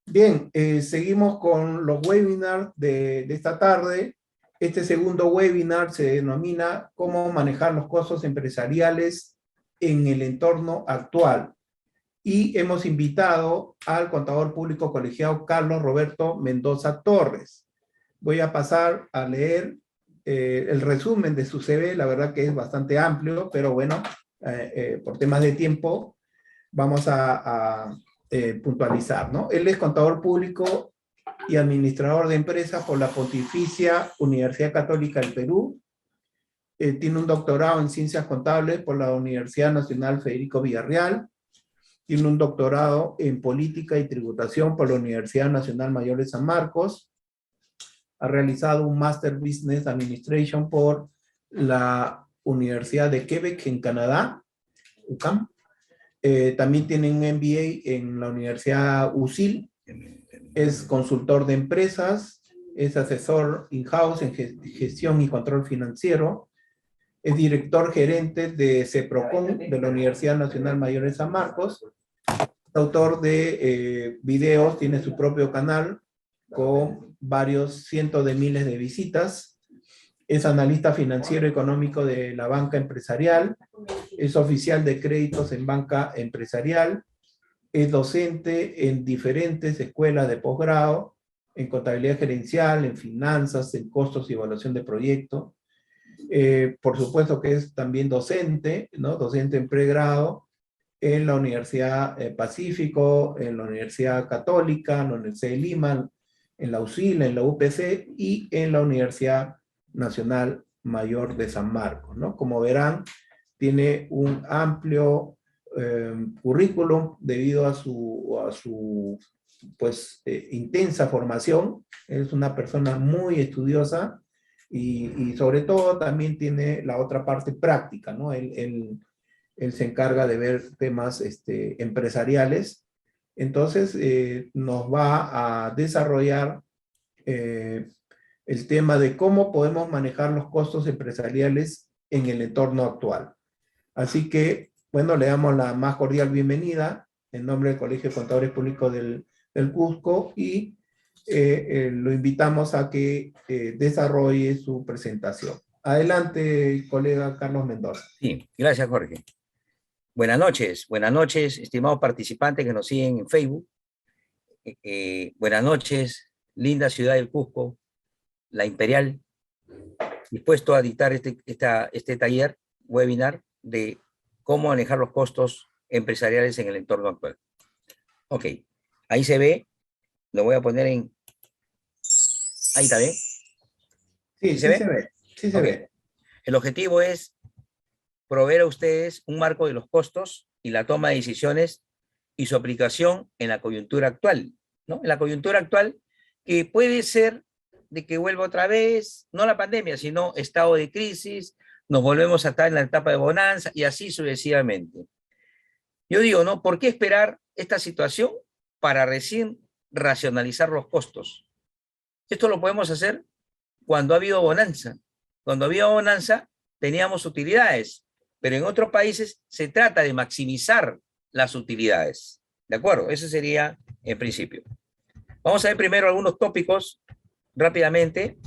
Bien, seguimos con los webinars de esta tarde. Este segundo webinar se denomina "Cómo manejar los costos empresariales en el entorno actual". Y hemos invitado al contador público colegiado Carlos Roberto Mendoza Torres. Voy a pasar a leer el resumen de su CV. La verdad que es bastante amplio, pero bueno, por temas de tiempo vamos a puntualizar, ¿no? Él es contador público y administrador de empresas por la Pontificia Universidad Católica del Perú. Tiene un doctorado en Ciencias Contables por la Universidad Nacional Federico Villarreal. Tiene un doctorado en Política y Tributación por la Universidad Nacional Mayor de San Marcos. Ha realizado un Master Business Administration por la Universidad de Quebec en Canadá, UQAM. También tiene un MBA en la Universidad UCIL. Es consultor de empresas, es asesor in-house en gestión y control financiero, es director gerente de CEPROCON de la Universidad Nacional Mayor de San Marcos, autor de videos, tiene su propio canal con varios cientos de miles de visitas, es analista financiero económico de la banca empresarial, es oficial de créditos en banca empresarial, es docente en diferentes escuelas de posgrado, en contabilidad gerencial, en finanzas, en costos y evaluación de proyectos. Por supuesto que es también docente, ¿no? Docente en pregrado en la Universidad Pacífico, en la Universidad Católica, en la Universidad de Lima, en la UCIL, en la UPC y en la Universidad Nacional Mayor de San Marcos, ¿no? Como verán, tiene un amplio currículum debido a su pues, intensa formación. Es una persona muy estudiosa y sobre todo también tiene la otra parte práctica, ¿no? Él se encarga de ver temas empresariales. Entonces, nos va a desarrollar eh, el tema de cómo podemos manejar los costos empresariales en el entorno actual. Así que, bueno, le damos la más cordial bienvenida en nombre del Colegio de Contadores Públicos del Cusco y lo invitamos a que desarrolle su presentación. Adelante, colega Carlos Mendoza. Sí, gracias, Jorge. Buenas noches, estimados participantes que nos siguen en Facebook. Buenas noches, linda ciudad del Cusco, la Imperial, dispuesto a dictar este taller, webinar, de cómo manejar los costos empresariales en el entorno actual. Ok, ahí se ve, lo voy a poner en... Ahí está bien. Sí, ¿Se ve? se ve. Sí se ve. El objetivo es proveer a ustedes un marco de los costos y la toma de decisiones y su aplicación en la coyuntura actual, ¿no? En la coyuntura actual, que puede ser de que vuelva otra vez, no la pandemia, sino estado de crisis, nos volvemos a estar en la etapa de bonanza y así sucesivamente. Yo digo, ¿no? ¿Por qué esperar esta situación para recién racionalizar los costos? Esto lo podemos hacer cuando ha habido bonanza. Cuando había bonanza, teníamos utilidades, pero en otros países se trata de maximizar las utilidades. ¿De acuerdo? Ese sería el principio. Vamos a ver primero algunos tópicos rápidamente,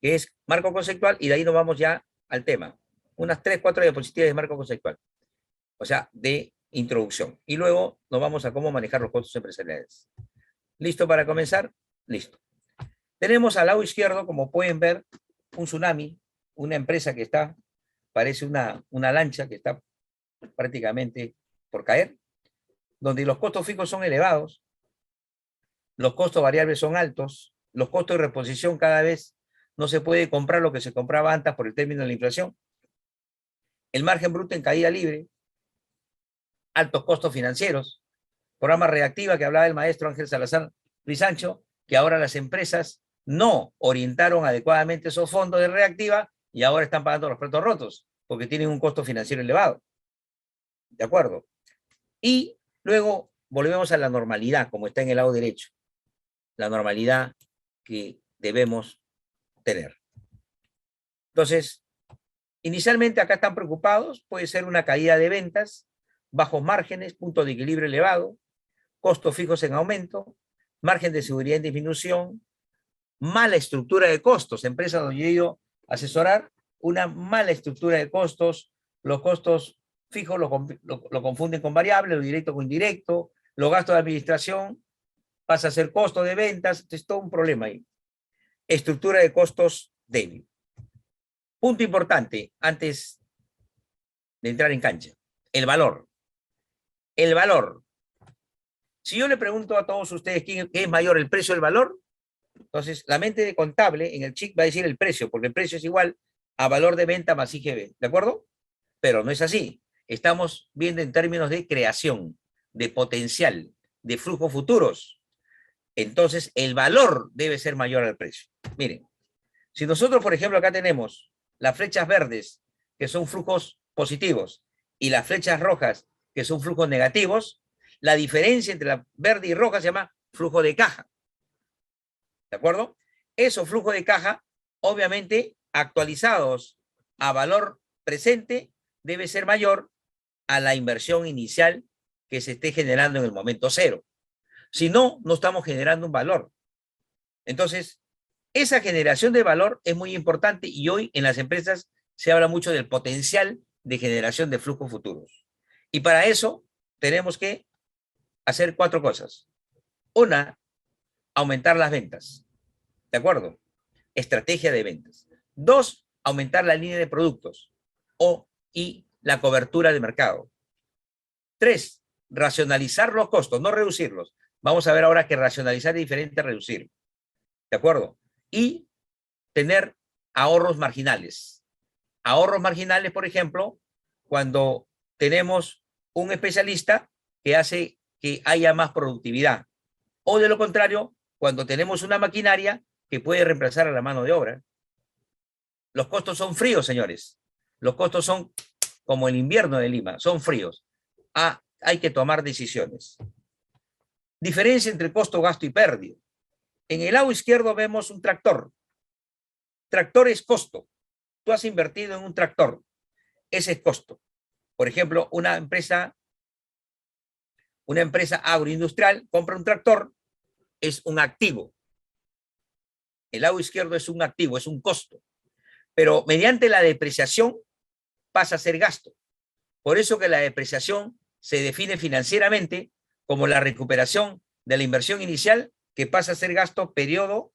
que es marco conceptual, y de ahí nos vamos ya al tema. Unas 3, 4 diapositivas de marco conceptual, o sea, de introducción. Y luego nos vamos a cómo manejar los costos empresariales. ¿Listo para comenzar? Listo. Tenemos al lado izquierdo, como pueden ver, un tsunami, una empresa que está, parece una lancha que está prácticamente por caer, donde los costos fijos son elevados, los costos variables son altos, los costos de reposición cada vez no se puede comprar lo que se compraba antes por el término de la inflación, el margen bruto en caída libre, altos costos financieros, programa reactiva que hablaba el maestro Ángel Salazar Risancho, que ahora las empresas no orientaron adecuadamente esos fondos de reactiva y ahora están pagando los platos rotos porque tienen un costo financiero elevado. ¿De acuerdo? Y luego volvemos a la normalidad, como está en el lado derecho. La normalidad que debemos tener. Entonces, inicialmente acá están preocupados, puede ser una caída de ventas, bajos márgenes, punto de equilibrio elevado, costos fijos en aumento, margen de seguridad en disminución, mala estructura de costos. Empresas donde yo he ido a asesorar, una mala estructura de costos, los costos fijos lo confunden con variables, lo directo con indirecto, los gastos de administración pasa a ser costo de ventas, es todo un problema ahí. Estructura de costos débil. Punto importante antes de entrar en cancha, el valor. El valor. Si yo le pregunto a todos ustedes qué es mayor, el precio o el valor, entonces la mente de contable en el CHIC va a decir el precio, porque el precio es igual a valor de venta más IGB, ¿de acuerdo? Pero no es así. Estamos viendo en términos de creación, de potencial, de flujos futuros. Entonces, el valor debe ser mayor al precio. Miren, si nosotros, por ejemplo, acá tenemos las flechas verdes, que son flujos positivos, y las flechas rojas, que son flujos negativos, la diferencia entre la verde y roja se llama flujo de caja. ¿De acuerdo? Esos flujos de caja, obviamente, actualizados a valor presente, debe ser mayor a la inversión inicial que se esté generando en el momento cero. Si no, no estamos generando un valor. Entonces, esa generación de valor es muy importante y hoy en las empresas se habla mucho del potencial de generación de flujos futuros. Y para eso tenemos que hacer 4 cosas. Una, aumentar las ventas. ¿De acuerdo? Estrategia de ventas. 2, aumentar la línea de productos y la cobertura de mercado. 3, racionalizar los costos, no reducirlos. Vamos a ver ahora que racionalizar es diferente a reducir. ¿De acuerdo? Y tener ahorros marginales. Ahorros marginales, por ejemplo, cuando tenemos un especialista que hace que haya más productividad. O de lo contrario, cuando tenemos una maquinaria que puede reemplazar a la mano de obra. Los costos son fríos, señores. Los costos son como el invierno de Lima, son fríos. Hay que tomar decisiones. Diferencia entre costo, gasto y pérdida. En el lado izquierdo vemos un tractor. Tractor es costo. Tú has invertido en un tractor. Ese es costo. Por ejemplo, una empresa agroindustrial compra un tractor, es un activo. El lado izquierdo es un activo, es un costo. Pero mediante la depreciación pasa a ser gasto. Por eso que la depreciación se define financieramente como la recuperación de la inversión inicial que pasa a ser gasto periodo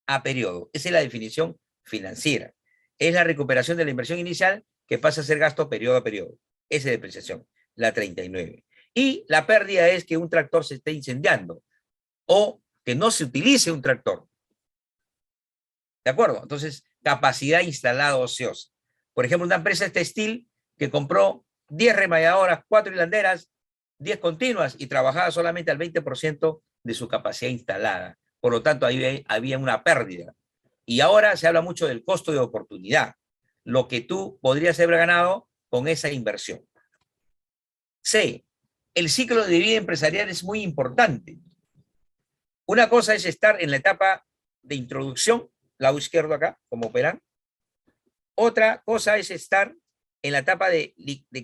a periodo. Esa es la definición financiera. Es la recuperación de la inversión inicial que pasa a ser gasto periodo a periodo. Esa es depreciación, la 39. Y la pérdida es que un tractor se esté incendiando o que no se utilice un tractor. ¿De acuerdo? Entonces, capacidad instalada ociosa. Por ejemplo, una empresa textil que compró 10 remalladoras, 4 hilanderas, 10 continuas y trabajaba solamente al 20% de su capacidad instalada. Por lo tanto, ahí había una pérdida. Y ahora se habla mucho del costo de oportunidad, lo que tú podrías haber ganado con esa inversión. C, el ciclo de vida empresarial es muy importante. Una cosa es estar en la etapa de introducción, lado izquierdo acá, como verán. Otra cosa es estar en la etapa de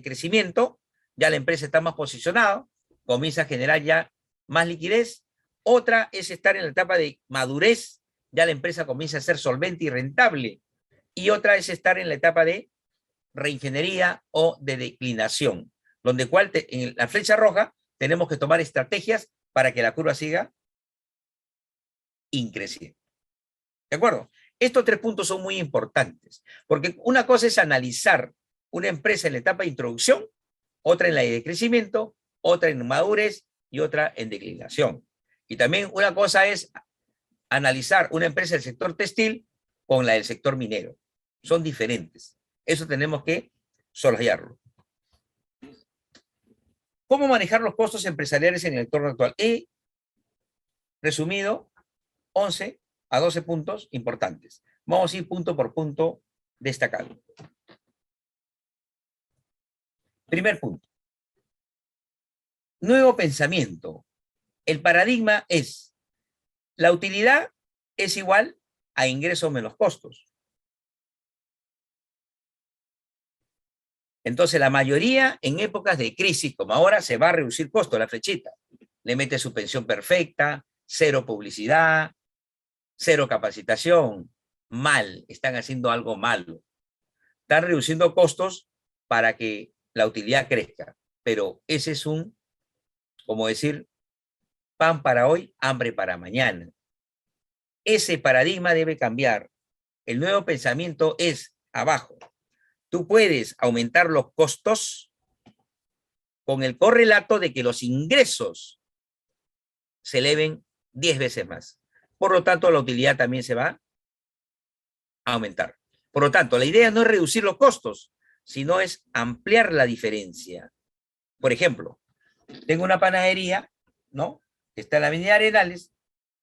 crecimiento, ya la empresa está más posicionada, comienza a generar ya más liquidez. Otra es estar en la etapa de madurez, ya la empresa comienza a ser solvente y rentable. Y otra es estar en la etapa de reingeniería o de declinación, donde en la flecha roja tenemos que tomar estrategias para que la curva siga increciendo. ¿De acuerdo? Estos 3 puntos son muy importantes, porque una cosa es analizar una empresa en la etapa de introducción, otra en la de crecimiento, otra en madurez y otra en declinación. Y también una cosa es analizar una empresa del sector textil con la del sector minero. Son diferentes. Eso tenemos que soslayarlo. ¿Cómo manejar los costos empresariales en el entorno actual? He resumido 11 a 12 puntos importantes. Vamos a ir punto por punto destacando. Primer punto. Nuevo pensamiento. El paradigma es: la utilidad es igual a ingresos menos costos. Entonces, la mayoría en épocas de crisis, como ahora, se va a reducir costo, la flechita. Le mete su pensión perfecta, cero publicidad, cero capacitación. Mal, están haciendo algo malo. Están reduciendo costos para que la utilidad crezca. Pero ese es un, como decir, pan para hoy, hambre para mañana. Ese paradigma debe cambiar. El nuevo pensamiento es abajo. Tú puedes aumentar los costos con el correlato de que los ingresos se eleven 10 veces más. Por lo tanto, la utilidad también se va a aumentar. Por lo tanto, la idea no es reducir los costos, sino es ampliar la diferencia. Por ejemplo, tengo una panadería, ¿no? Que está en la Avenida Arenales,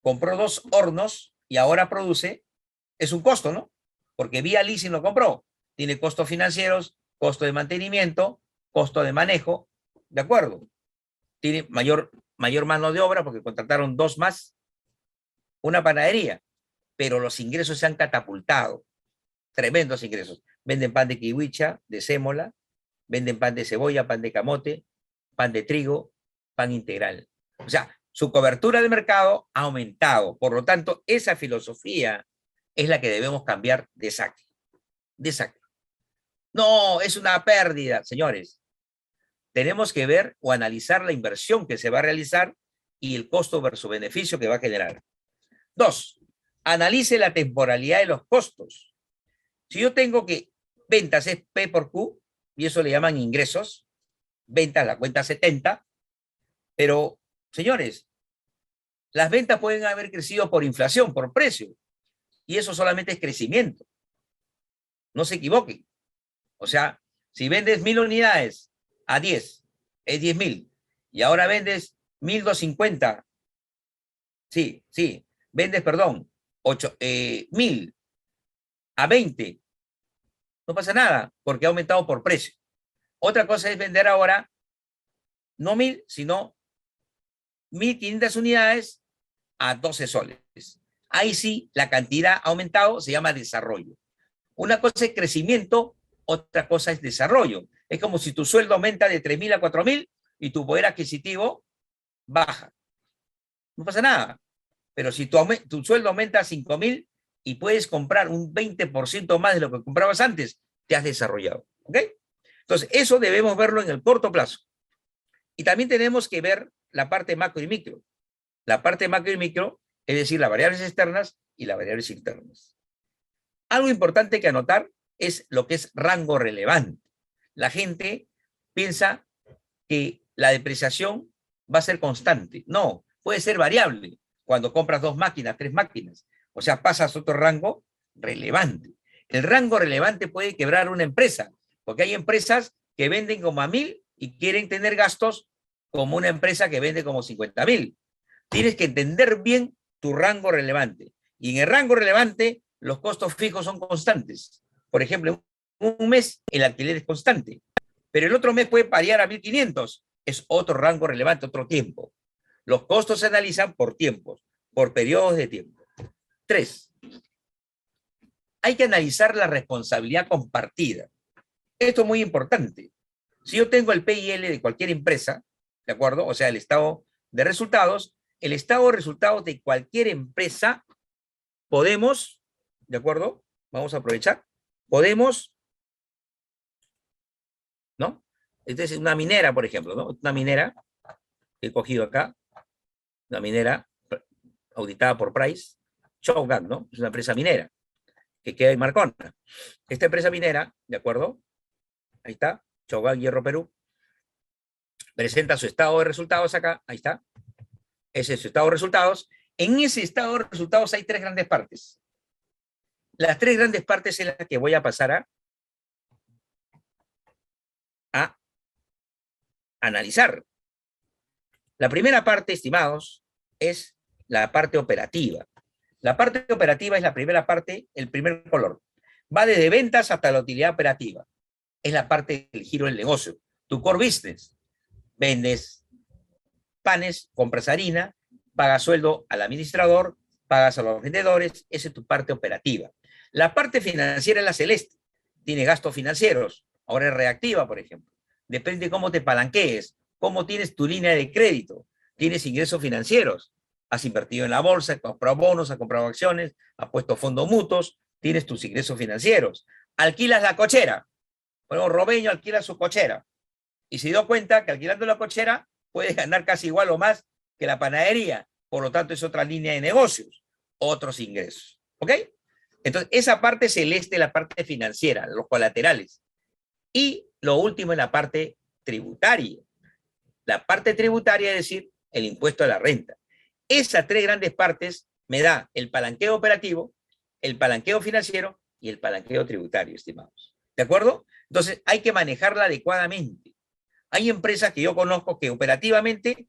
compró 2 hornos y ahora produce, es un costo, ¿no? Porque vía leasing lo compró. Tiene costos financieros, costo de mantenimiento, costo de manejo, ¿de acuerdo? Tiene mayor mano de obra porque contrataron 2 más, una panadería, pero los ingresos se han catapultado, tremendos ingresos. Venden pan de kiwicha, de sémola, venden pan de cebolla, pan de camote, pan de trigo, pan integral. O sea, su cobertura de mercado ha aumentado. Por lo tanto, esa filosofía es la que debemos cambiar de saque. De saque. No, es una pérdida, señores. Tenemos que ver o analizar la inversión que se va a realizar y el costo versus beneficio que va a generar. 2, analice la temporalidad de los costos. Si yo tengo que ventas es P por Q, y eso le llaman ingresos, ventas la cuenta 70, pero, señores, las ventas pueden haber crecido por inflación, por precio, y eso solamente es crecimiento. No se equivoquen. O sea, si vendes 1,000 unidades a 10, es 10,000, y ahora vendes 1,250, sí, vendes, perdón, 1,000 a 20, no pasa nada, porque ha aumentado por precio. Otra cosa es vender ahora, no 1,000, sino 1,500 unidades a 12 soles. Ahí sí, la cantidad ha aumentado, se llama desarrollo. Una cosa es crecimiento, otra cosa es desarrollo. Es como si tu sueldo aumenta de 3,000 a 4,000 y tu poder adquisitivo baja. No pasa nada. Pero si tu sueldo aumenta a 5,000 y puedes comprar un 20% más de lo que comprabas antes, te has desarrollado. ¿Ok? Entonces, eso debemos verlo en el corto plazo. Y también tenemos que ver la parte macro y micro. La parte macro y micro, es decir, las variables externas y las variables internas. Algo importante que anotar es lo que es rango relevante. La gente piensa que la depreciación va a ser constante. No, puede ser variable cuando compras 2 máquinas, 3 máquinas. O sea, pasas a otro rango relevante. El rango relevante puede quebrar una empresa, porque hay empresas que venden como a 1,000 y quieren tener gastos como una empresa que vende como 50,000. Tienes que entender bien tu rango relevante. Y en el rango relevante, los costos fijos son constantes. Por ejemplo, un mes el alquiler es constante, pero el otro mes puede variar a 1,500. Es otro rango relevante, otro tiempo. Los costos se analizan por tiempos, por periodos de tiempo. 3, hay que analizar la responsabilidad compartida. Esto es muy importante. Si yo tengo el P&L de cualquier empresa, ¿de acuerdo? O sea, el estado de resultados, el estado de resultados de cualquier empresa, podemos, ¿de acuerdo? Vamos a aprovechar. Podemos, ¿no? Esta es una minera, por ejemplo, ¿no? Una minera que he cogido acá, una minera auditada por Price, Shougang, ¿no? Es una empresa minera que queda en Marcona. Esta empresa minera, ¿de acuerdo? Ahí está, Shougang Hierro Perú, presenta su estado de resultados acá, ahí está. Ese es su estado de resultados. En ese estado de resultados hay 3 grandes partes. Las 3 grandes partes en las que voy a pasar a analizar. La primera parte, estimados, es la parte operativa. La parte operativa es la primera parte, el primer color. Va desde ventas hasta la utilidad operativa. Es la parte del giro del negocio. Tu core business. Vendes panes, compras harina, pagas sueldo al administrador, pagas a los vendedores. Esa es tu parte operativa. La parte financiera es la celeste. Tiene gastos financieros. Ahora es reactiva, por ejemplo. Depende de cómo te palanquees, cómo tienes tu línea de crédito. Tienes ingresos financieros. has invertido en la bolsa, has comprado bonos, has comprado acciones, has puesto fondos mutuos, tienes tus ingresos financieros. Alquilas la cochera. Bueno, Robeño alquila su cochera y se dio cuenta que alquilando la cochera puede ganar casi igual o más que la panadería. Por lo tanto, es otra línea de negocios, otros ingresos. ¿Ok? Entonces, esa parte celeste, la parte financiera, los colaterales. Y lo último es la parte tributaria. La parte tributaria, es decir, el impuesto a la renta. Esas tres grandes partes me da el palanqueo operativo, el palanqueo financiero y el palanqueo tributario, estimados. ¿De acuerdo? Entonces, hay que manejarla adecuadamente. Hay empresas que yo conozco que operativamente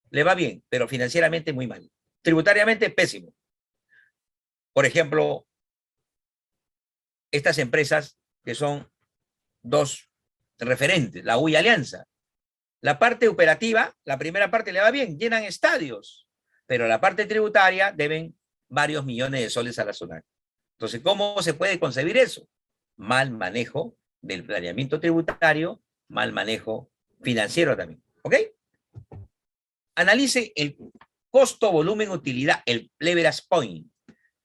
le va bien, pero financieramente muy mal. Tributariamente, pésimo. Por ejemplo, estas empresas que son dos referentes, la U y Alianza. La parte operativa, la primera parte le va bien, llenan estadios, pero la parte tributaria deben varios millones de soles a la zona. Entonces, ¿cómo se puede concebir eso? Mal manejo del planeamiento tributario, mal manejo financiero también. ¿Ok? Analice el costo, volumen, utilidad, el leverage point.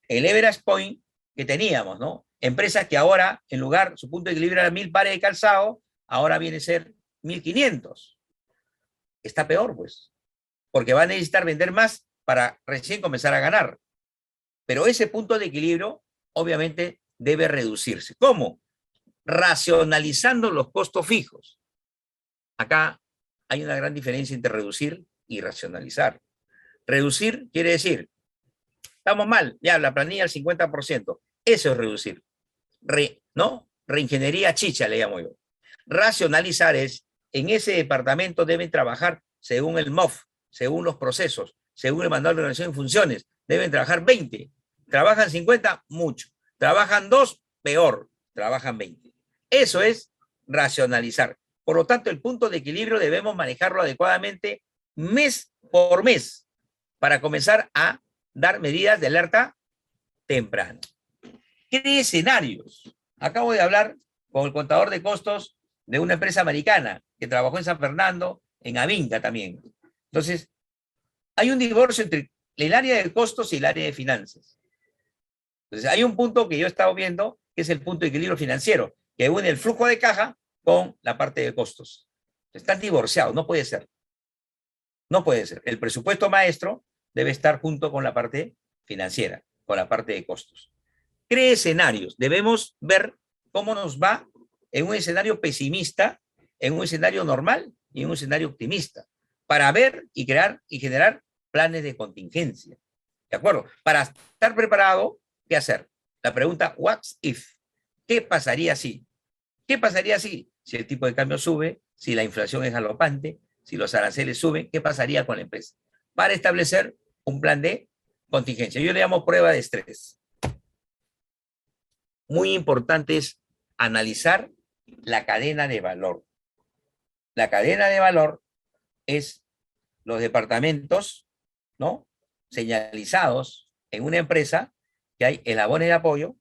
El leverage point que teníamos, ¿no? Empresas que ahora, en lugar, su punto de equilibrio era 1.000 pares de calzado, ahora viene a ser 1.500. Está peor, pues, porque va a necesitar vender más para recién comenzar a ganar. Pero ese punto de equilibrio, obviamente, debe reducirse. ¿Cómo? Racionalizando los costos fijos. Acá hay una gran diferencia entre reducir y racionalizar. Reducir quiere decir, estamos mal, ya la planilla al 50%. Eso es reducir. ¿No? Reingeniería chicha, le llamo yo. Racionalizar es, en ese departamento deben trabajar según el MOF, según los procesos, según el manual de organización y funciones. Deben trabajar 20. ¿Trabajan 50? Mucho. ¿Trabajan 2? Peor. Trabajan 20. Eso es racionalizar. Por lo tanto, el punto de equilibrio debemos manejarlo adecuadamente mes por mes para comenzar a dar medidas de alerta temprano. ¿Qué escenarios? Acabo de hablar con el contador de costos de una empresa americana que trabajó en San Fernando, en Avinca también. Entonces, hay un divorcio entre el área de costos y el área de finanzas. Entonces, hay un punto que yo he estado viendo, que es el punto de equilibrio financiero, que une el flujo de caja con la parte de costos. Están divorciados, no puede ser. No puede ser. El presupuesto maestro debe estar junto con la parte financiera, con la parte de costos. Cree escenarios. Debemos ver cómo nos va en un escenario pesimista, en un escenario normal y en un escenario optimista, para ver y crear y generar planes de contingencia. ¿De acuerdo? Para estar preparado, ¿qué hacer? La pregunta, what's if? ¿Qué pasaría si? ¿Qué pasaría si el tipo de cambio sube, si la inflación es galopante, si los aranceles suben? ¿Qué pasaría con la empresa? Para establecer un plan de contingencia. Yo le llamo prueba de estrés. Muy importante es analizar la cadena de valor. La cadena de valor es los departamentos, ¿no?, señalizados en una empresa, que hay eslabones de apoyo,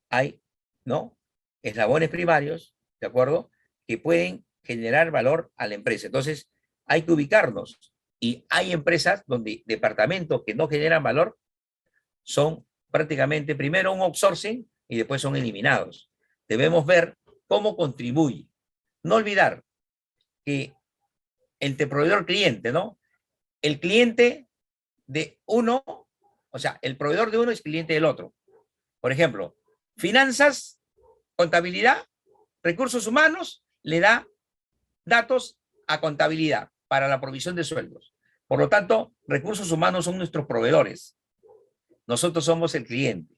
hay, ¿no?, eslabones primarios, ¿de acuerdo?, que pueden generar valor a la empresa. Entonces, hay que ubicarnos. Y hay empresas donde departamentos que no generan valor son prácticamente primero un outsourcing y después son eliminados. Debemos ver cómo contribuye. No olvidar que entre proveedor cliente, ¿no? El cliente de uno, o sea, el proveedor de uno es cliente del otro. Por ejemplo, finanzas, contabilidad, recursos humanos, le da datos a contabilidad para la provisión de sueldos. Por lo tanto, recursos humanos son nuestros proveedores. Nosotros somos el cliente.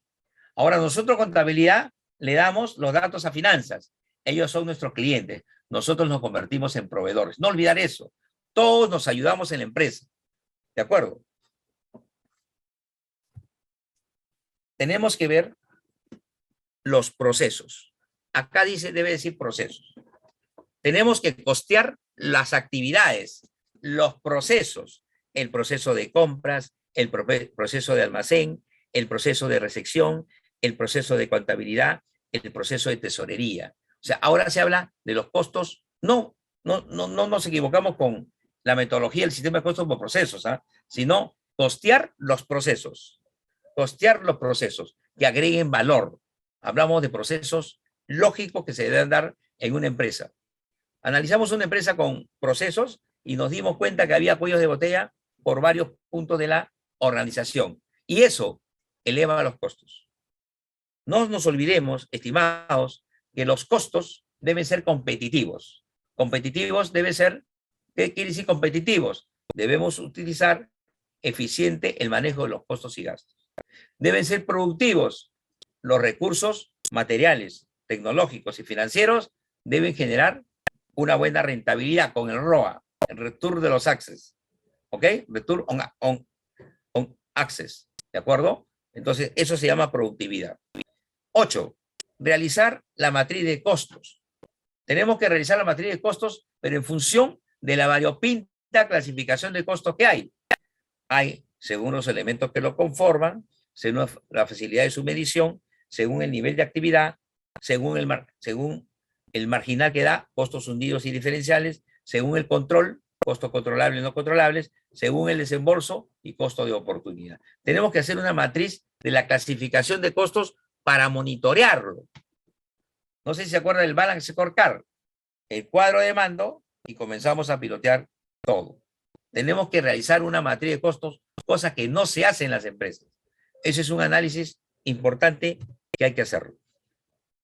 Ahora, nosotros contabilidad le damos los datos a finanzas. Ellos son nuestros clientes. Nosotros nos convertimos en proveedores. No olvidar eso. Todos nos ayudamos en la empresa. ¿De acuerdo? Tenemos que ver los procesos. Acá dice, debe decir procesos. Tenemos que costear las actividades, los procesos, el proceso de compras, el proceso de almacén, el proceso de recepción, el proceso de contabilidad, el proceso de tesorería. O sea, ahora se habla de los costos. No nos equivocamos con la metodología del sistema de costos por procesos, sino Costear los procesos. Costear los procesos que agreguen valor. Hablamos de procesos lógicos que se deben dar en una empresa. Analizamos una empresa con procesos y nos dimos cuenta que había cuellos de botella por varios puntos de la organización. Y eso eleva los costos. No nos olvidemos, estimados, que los costos deben ser competitivos. Competitivos debe ser, ¿qué quiere decir competitivos? Debemos utilizar eficiente el manejo de los costos y gastos. Deben ser productivos. Los recursos materiales, tecnológicos y financieros deben generar una buena rentabilidad con el ROA, el Return de los Access. ¿Ok? Return on Access. ¿De acuerdo? Entonces, eso se llama productividad. 8. Realizar la matriz de costos. Tenemos que realizar la matriz de costos, pero en función de la variopinta clasificación de costos que hay. Hay, según los elementos que lo conforman, según la facilidad de su medición, según el nivel de actividad, según el marginal que da, costos hundidos y diferenciales, según el control, costos controlables y no controlables, según el desembolso y costo de oportunidad. Tenemos que hacer una matriz de la clasificación de costos para monitorearlo. No sé si se acuerdan del Balance Scorecard, el cuadro de mando, y comenzamos a pilotear todo. Tenemos que realizar una matriz de costos, cosa que no se hace en las empresas. Ese es un análisis importante que hay que hacerlo.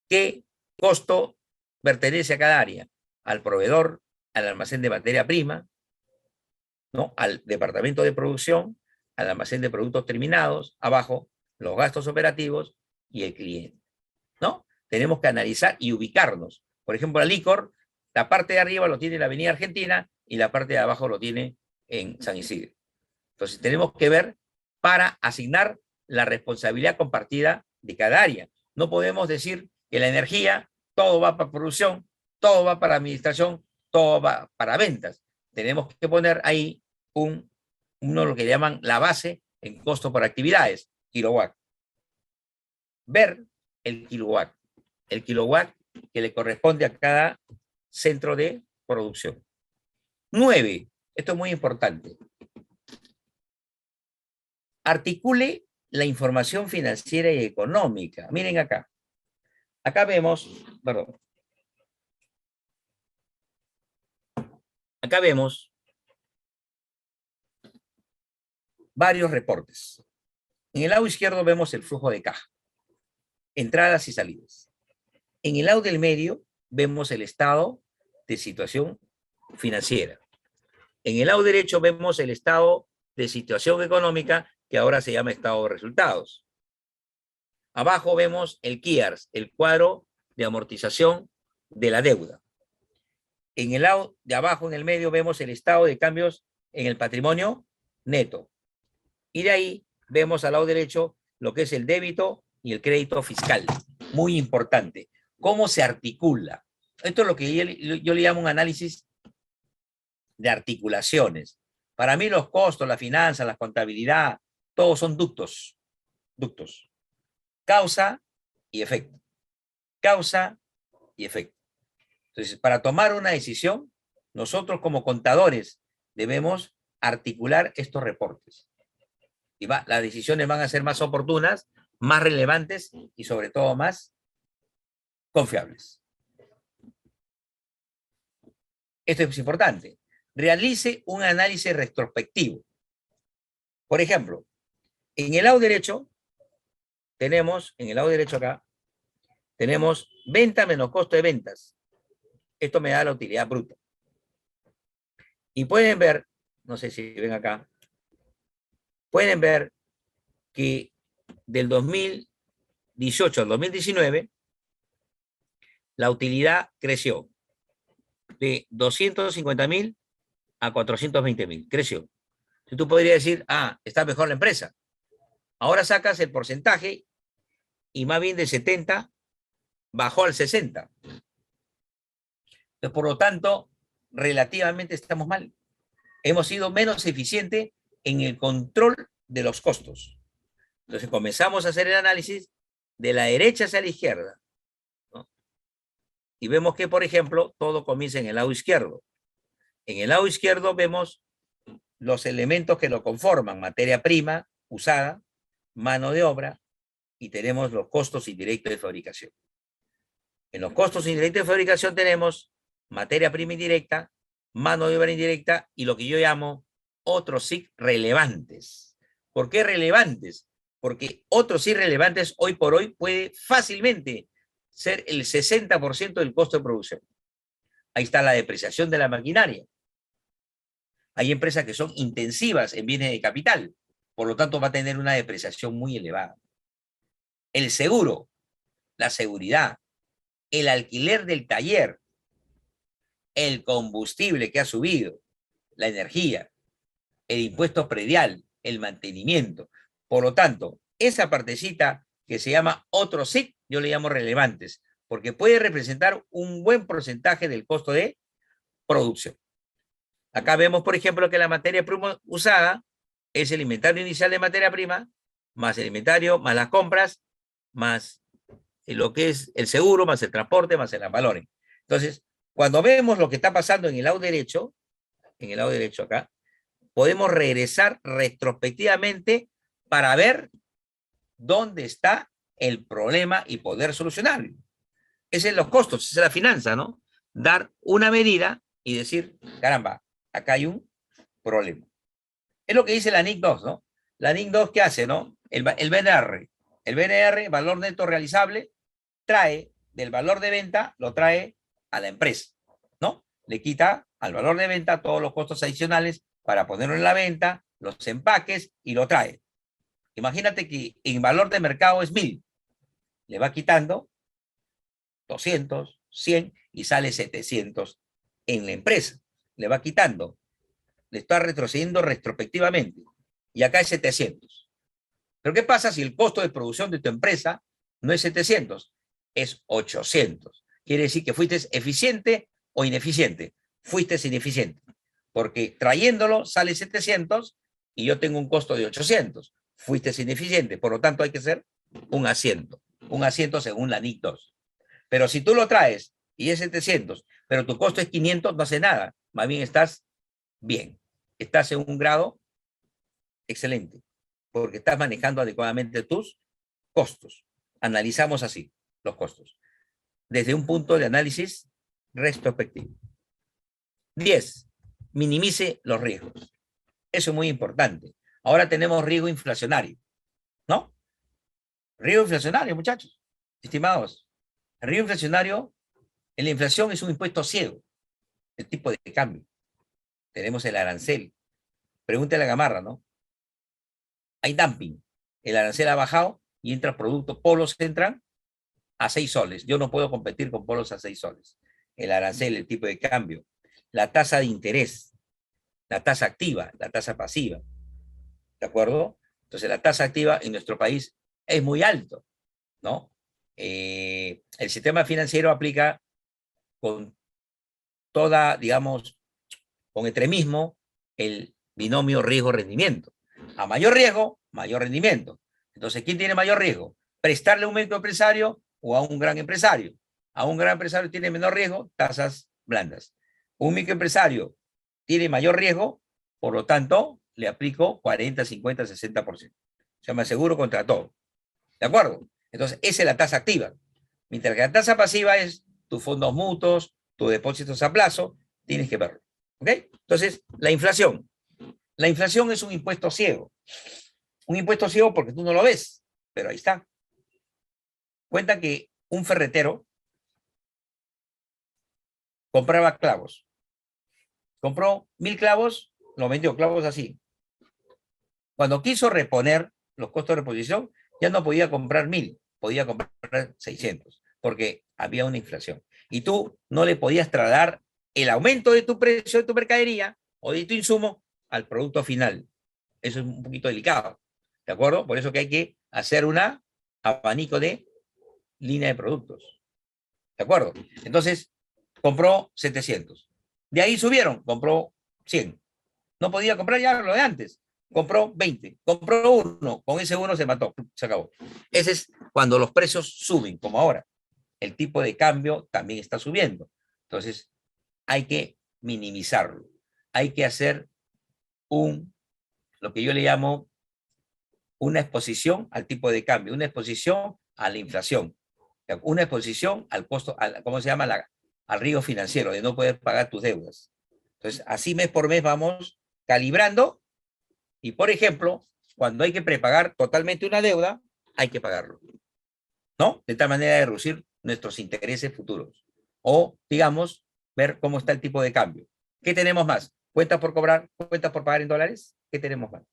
¿Qué costo pertenece a cada área? Al proveedor, al almacén de materia prima, ¿no? Al departamento de producción, al almacén de productos terminados, abajo, los gastos operativos y el cliente, ¿no? Tenemos que analizar y ubicarnos. Por ejemplo, el licor, la parte de arriba lo tiene la Avenida Argentina y la parte de abajo lo tiene en San Isidro. Entonces, tenemos que ver para asignar la responsabilidad compartida de cada área. No podemos decir que la energía, todo va para producción, todo va para administración, todo va para ventas. Tenemos que poner ahí lo que llaman la base en costo por actividades, kilowatt. Ver el kilowatt que le corresponde a cada centro de producción. 9, esto es muy importante. Articule la información financiera y económica. Miren acá. Acá vemos, perdón. Acá vemos varios reportes. En el lado izquierdo vemos el flujo de caja, entradas y salidas. En el lado del medio vemos el estado de situación financiera. En el lado derecho vemos el estado de situación económica, que ahora se llama estado de resultados. Abajo vemos el KIARS, el cuadro de amortización de la deuda. En el lado de abajo, en el medio, vemos el estado de cambios en el patrimonio neto. Y de ahí vemos al lado derecho lo que es el débito y el crédito fiscal. Muy importante. ¿Cómo se articula? Esto es lo que yo le llamo un análisis de articulaciones. Para mí los costos, la finanza, la contabilidad, todos son ductos. Ductos. Causa y efecto. Causa y efecto. Entonces, para tomar una decisión, nosotros como contadores debemos articular estos reportes. Y las decisiones van a ser más oportunas, más relevantes y sobre todo más confiables. Esto es importante. Realice un análisis retrospectivo. Por ejemplo, en el lado derecho tenemos, acá, tenemos venta menos costo de ventas. Esto me da la utilidad bruta. Y pueden ver, no sé si ven acá, pueden ver que del 2018 al 2019, la utilidad creció de 250.000 a 420.000. Creció. Entonces tú podrías decir, está mejor la empresa. Ahora sacas el porcentaje y más bien de 70 bajó al 60. Entonces, por lo tanto, relativamente estamos mal. Hemos sido menos eficientes en el control de los costos. Entonces comenzamos a hacer el análisis de la derecha hacia la izquierda, ¿no? Y vemos que, por ejemplo, todo comienza en el lado izquierdo. En el lado izquierdo vemos los elementos que lo conforman, materia prima usada, mano de obra, y tenemos los costos indirectos de fabricación. En los costos indirectos de fabricación tenemos materia prima indirecta, mano de obra indirecta y lo que yo llamo otros SIC relevantes. ¿Por qué relevantes? Porque otros SIC relevantes hoy por hoy puede fácilmente ser el 60% del costo de producción. Ahí está la depreciación de la maquinaria. Hay empresas que son intensivas en bienes de capital, por lo tanto va a tener una depreciación muy elevada. El seguro, la seguridad, el alquiler del taller, el combustible que ha subido, la energía, el impuesto predial, el mantenimiento. Por lo tanto, esa partecita que se llama otro SIC, yo le llamo relevantes, porque puede representar un buen porcentaje del costo de producción. Acá vemos, por ejemplo, que la materia prima usada es el inventario inicial de materia prima, más el inventario, más las compras, más lo que es el seguro, más el transporte, más el valores. Entonces, cuando vemos lo que está pasando en el lado derecho acá, podemos regresar retrospectivamente para ver dónde está el problema y poder solucionarlo. Ese es los costos, esa es la finanza, ¿no? Dar una medida y decir, caramba, acá hay un problema. Es lo que dice la NIC 2, ¿no? La NIC 2, ¿qué hace, no? El BNR. El BNR, valor neto realizable, trae del valor de venta, lo trae a la empresa, ¿no? Le quita al valor de venta todos los costos adicionales para ponerlo en la venta, los empaques y lo trae. Imagínate que en valor de mercado es 1000. Le va quitando 200, 100 y sale 700 en la empresa. Le va quitando. Le está retrocediendo retrospectivamente. Y acá es 700. Pero ¿qué pasa si el costo de producción de tu empresa no es 700? Es 800. Quiere decir que fuiste eficiente o ineficiente. Fuiste ineficiente. Porque trayéndolo sale 700 y yo tengo un costo de 800. Fuiste ineficiente. Por lo tanto, hay que hacer un asiento. Un asiento según la NIC 2. Pero si tú lo traes y es 700, pero tu costo es 500, no hace nada. Más bien estás bien. Estás en un grado excelente. Porque estás manejando adecuadamente tus costos. Analizamos así los costos. Desde un punto de análisis retrospectivo. 10. Minimice los riesgos. Eso es muy importante. Ahora tenemos riesgo inflacionario, ¿no? Riesgo inflacionario, muchachos, estimados. El riesgo inflacionario, en la inflación es un impuesto ciego, el tipo de cambio. Tenemos el arancel. Pregúntale a Gamarra, ¿no? Hay dumping. El arancel ha bajado y entra productos, polos entran a 6 soles. Yo no puedo competir con polos a 6 soles. El arancel, el tipo de cambio, la tasa de interés, la tasa activa, la tasa pasiva. ¿De acuerdo? Entonces, la tasa activa en nuestro país es muy alto, ¿no? El sistema financiero aplica con toda, digamos, con extremismo, el binomio riesgo-rendimiento. A mayor riesgo, mayor rendimiento. Entonces, ¿quién tiene mayor riesgo? ¿Prestarle a un microempresario o a un gran empresario? A un gran empresario tiene menor riesgo, tasas blandas. Un microempresario tiene mayor riesgo, por lo tanto, le aplico 40, 50, 60%. O sea, me aseguro contra todo. ¿De acuerdo? Entonces, esa es la tasa activa. Mientras que la tasa pasiva es tus fondos mutuos, tus depósitos a plazo, tienes que verlo. ¿Ok? Entonces, la inflación. La inflación es un impuesto ciego. Un impuesto ciego porque tú no lo ves, pero ahí está. Cuenta que un ferretero compraba clavos. Compró 1000 clavos, lo vendió clavos así. Cuando quiso reponer los costos de reposición, ya no podía comprar 1000, podía comprar 600, porque había una inflación. Y tú no le podías trasladar el aumento de tu precio de tu mercadería o de tu insumo al producto final. Eso es un poquito delicado, ¿de acuerdo? Por eso que hay que hacer un abanico de línea de productos, ¿de acuerdo? Entonces, compró 700. De ahí subieron, compró 100. No podía comprar ya lo de antes. Compró 20, compró uno, con ese uno se mató, se acabó. Ese es cuando los precios suben, como ahora. El tipo de cambio también está subiendo. Entonces, hay que minimizarlo. Hay que hacer lo que yo le llamo una exposición al tipo de cambio, una exposición a la inflación, una exposición al costo, ¿cómo se llama? Al riesgo financiero, de no poder pagar tus deudas. Entonces, así mes por mes vamos calibrando y, por ejemplo, cuando hay que prepagar totalmente una deuda, hay que pagarlo, ¿no? De tal manera de reducir nuestros intereses futuros. O, digamos, ver cómo está el tipo de cambio. ¿Qué tenemos más? ¿Cuentas por cobrar? ¿Cuentas por pagar en dólares? ¿Qué tenemos más?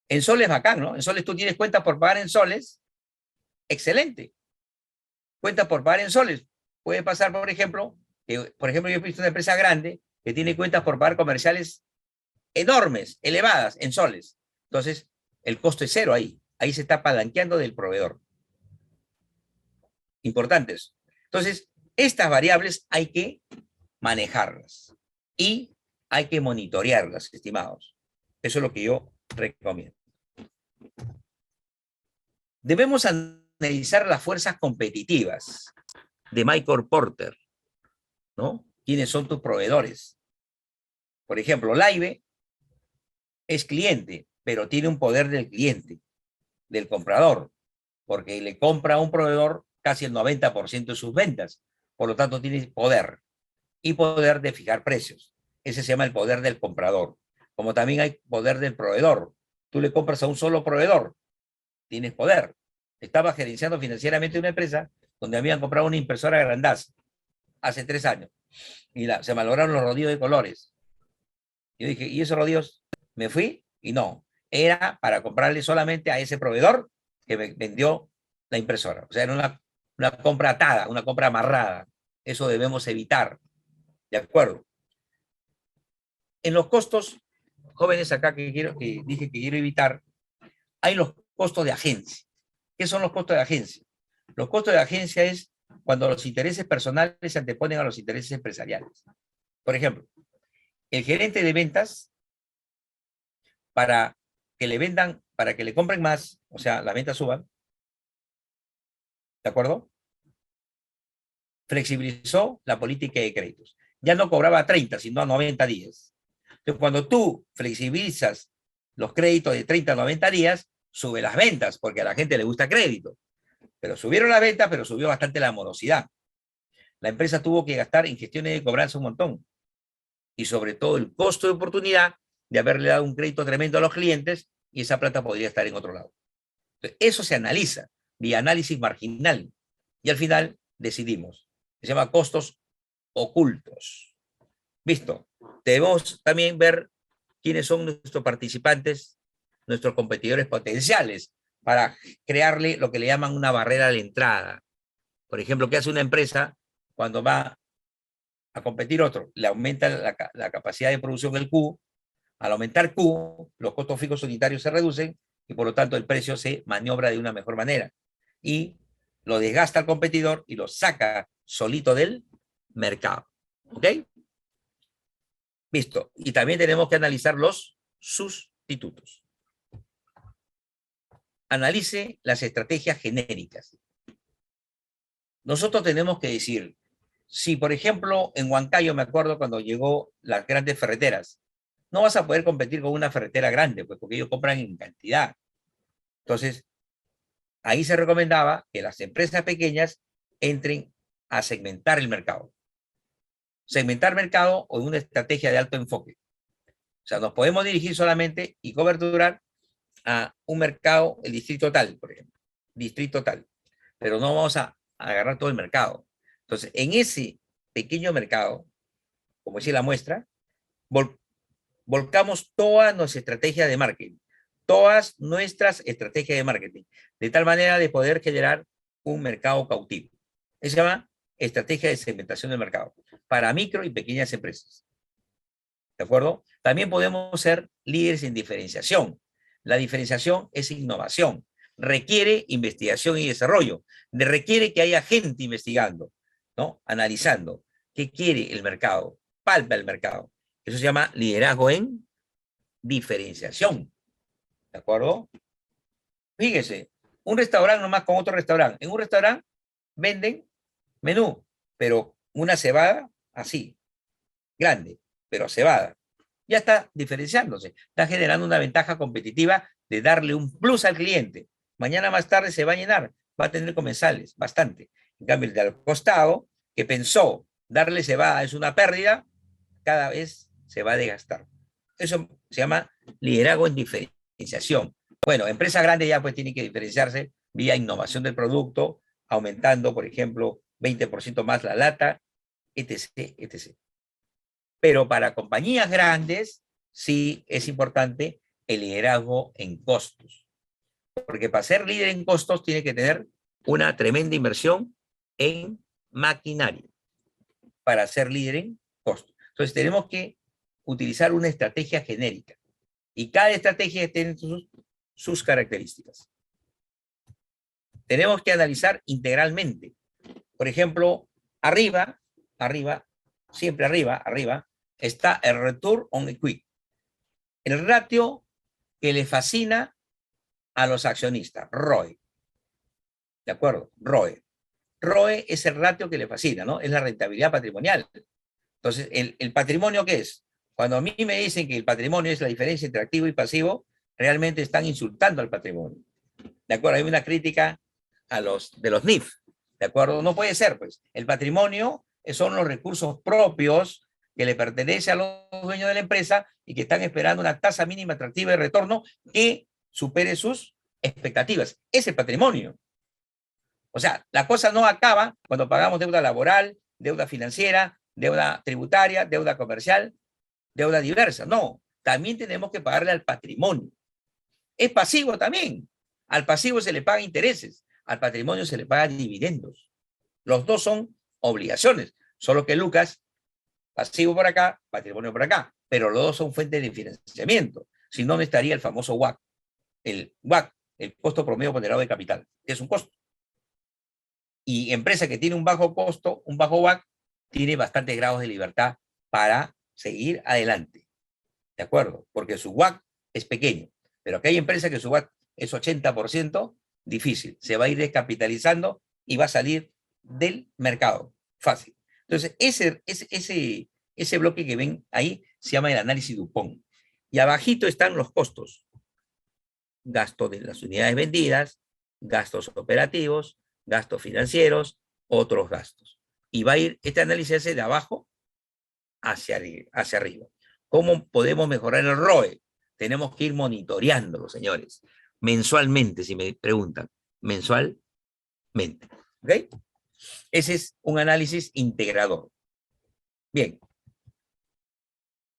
En soles bacán, ¿no? En soles tú tienes cuentas por pagar en soles. Excelente. Cuentas por pagar en soles. Puede pasar, por ejemplo, que, por ejemplo, yo he visto una empresa grande que tiene cuentas por pagar comerciales enormes, elevadas, en soles. Entonces, el costo es cero ahí. Ahí se está palanqueando del proveedor. Importantes. Entonces, estas variables hay que manejarlas y hay que monitorearlas, estimados. Eso es lo que yo recomiendo. Debemos analizar las fuerzas competitivas de Michael Porter, ¿no? ¿Quiénes son tus proveedores? Por ejemplo, Laibe es cliente, pero tiene un poder del cliente, del comprador, porque le compra a un proveedor casi el 90% de sus ventas. Por lo tanto, tiene poder y poder de fijar precios. Ese se llama el poder del comprador. Como también hay poder del proveedor. Tú le compras a un solo proveedor, tienes poder. Estaba gerenciando financieramente una empresa donde habían comprado una impresora grandaza hace 3 años y se malograron los rodillos de colores. Yo dije, ¿y esos rodillos? Me fui y no. Era para comprarle solamente a ese proveedor que me vendió la impresora. O sea, era una compra atada, una compra amarrada. Eso debemos evitar. ¿De acuerdo? En los costos, jóvenes acá que dije que quiero evitar, hay los costos de agencia. ¿Qué son los costos de agencia? Los costos de agencia es cuando los intereses personales se anteponen a los intereses empresariales. Por ejemplo, el gerente de ventas, para que le vendan, para que le compren más, o sea, las ventas suban, ¿de acuerdo? Flexibilizó la política de créditos. Ya no cobraba a 30, sino a 90 días. Entonces, cuando tú flexibilizas los créditos de 30 a 90 días, sube las ventas, porque a la gente le gusta crédito. Pero subieron las ventas, pero subió bastante la morosidad. La empresa tuvo que gastar en gestiones de cobranza un montón. Y sobre todo el costo de oportunidad de haberle dado un crédito tremendo a los clientes y esa plata podría estar en otro lado. Entonces, eso se analiza vía análisis marginal y al final decidimos. Se llama costos ocultos. ¿Visto? Debemos también ver quiénes son nuestros participantes, nuestros competidores potenciales, para crearle lo que le llaman una barrera a la entrada. Por ejemplo, ¿qué hace una empresa cuando va a competir otro? Le aumenta la capacidad de producción del Q. Al aumentar Q, los costos fijos unitarios se reducen y por lo tanto el precio se maniobra de una mejor manera. Y lo desgasta al competidor y lo saca solito del mercado. ¿Ok? Visto. Y también tenemos que analizar los sustitutos. Analice las estrategias genéricas. Nosotros tenemos que decir, si por ejemplo en Huancayo me acuerdo cuando llegó las grandes ferreteras, no vas a poder competir con una ferretera grande, pues porque ellos compran en cantidad. Entonces, ahí se recomendaba que las empresas pequeñas entren a segmentar el mercado. Segmentar mercado o una estrategia de alto enfoque. O sea, nos podemos dirigir solamente y coberturar a un mercado, el distrito tal, por ejemplo. Distrito tal. Pero no vamos a agarrar todo el mercado. Entonces, en ese pequeño mercado, como decía la muestra, volcamos toda nuestra estrategia de marketing. Todas nuestras estrategias de marketing. De tal manera de poder generar un mercado cautivo. Eso se llama estrategia de segmentación del mercado. Para micro y pequeñas empresas. ¿De acuerdo? También podemos ser líderes en diferenciación. La diferenciación es innovación. Requiere investigación y desarrollo. Requiere que haya gente investigando, ¿no? Analizando qué quiere el mercado, palpa el mercado. Eso se llama liderazgo en diferenciación. ¿De acuerdo? Fíjese, un restaurante nomás con otro restaurante. En un restaurante venden menú, pero una cebada así, grande, pero cebada. ya está diferenciándose, está generando una ventaja competitiva de darle un plus al cliente. Mañana más tarde se va a llenar, va a tener comensales, bastante. En cambio, el del costado, que pensó darle cebada es una pérdida, cada vez se va a desgastar. Eso se llama liderazgo en diferenciación. Bueno, empresas grandes ya pues tienen que diferenciarse vía innovación del producto, aumentando, por ejemplo, 20% más la lata, etc., etc. Pero para compañías grandes sí es importante el liderazgo en costos. Porque para ser líder en costos tiene que tener una tremenda inversión en maquinaria para ser líder en costos. Entonces tenemos que utilizar una estrategia genérica y cada estrategia tiene sus características. Tenemos que analizar integralmente. Por ejemplo, arriba, siempre arriba, está el Return on Equity. El ratio que le fascina a los accionistas, ROE. ¿De acuerdo? ROE. ROE es el ratio que le fascina, ¿no? Es la rentabilidad patrimonial. Entonces, ¿el patrimonio qué es? Cuando a mí me dicen que el patrimonio es la diferencia entre activo y pasivo, realmente están insultando al patrimonio. ¿De acuerdo? Hay una crítica de los NIF. ¿De acuerdo? No puede ser, pues. El patrimonio son los recursos propios que le pertenecen a los dueños de la empresa y que están esperando una tasa mínima atractiva de retorno que supere sus expectativas. Ese patrimonio. O sea, la cosa no acaba cuando pagamos deuda laboral, deuda financiera, deuda tributaria, deuda comercial, deuda diversa. No, también tenemos que pagarle al patrimonio. Es pasivo también. Al pasivo se le paga intereses, al patrimonio se le paga dividendos. Los dos son obligaciones, solo que Lucas, pasivo por acá, patrimonio por acá, pero los dos son fuentes de financiamiento. Si no, no estaría el famoso WACC. El WACC, el costo promedio ponderado de capital, que es un costo. Y empresa que tiene un bajo costo, un bajo WACC, tiene bastantes grados de libertad para seguir adelante. ¿De acuerdo? Porque su WACC es pequeño. Pero que hay empresas que su WACC es 80%, difícil. Se va a ir descapitalizando y va a salir del mercado. Fácil. Entonces, ese bloque que ven ahí se llama el análisis Dupont. Y abajito están los costos. Gasto de las unidades vendidas, gastos operativos, gastos financieros, otros gastos. Y va a ir, este análisis hace de abajo hacia arriba. ¿Cómo podemos mejorar el ROE? Tenemos que ir monitoreándolo, señores. Mensualmente, si me preguntan. Mensualmente. ¿Ok? Ese es un análisis integrador. Bien.